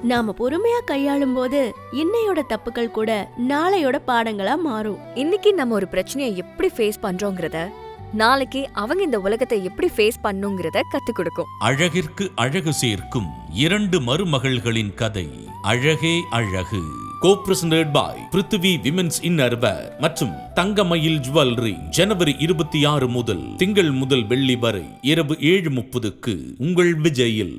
நாம பொறுமையா கையாளும் போது இன்னையோட தப்புகள் கூட நாளையோட பாடங்களா மாறும். இன்னைக்கு நம்ம ஒரு பிரச்சனையை எப்படி ஃபேஸ் பண்றோங்கிறத நாளைக்கு அவங்க இந்த உலகத்தை எப்படி ஃபேஸ் பண்ணுங்கிறத கத்து கொடுக்கும். அழகிற்கு அழகு சேர்க்கும் 2 மருமகள்களின் கதை அழகே அழகு. Co-presented by Prithvi women's innerwear மற்றும் தங்கமயில் ஜுவல்லரி. ஜனவரி 26 முதல் திங்கள் முதல் வெள்ளி வரை இரவு 7:30க்கு உங்கள் விஜயில்.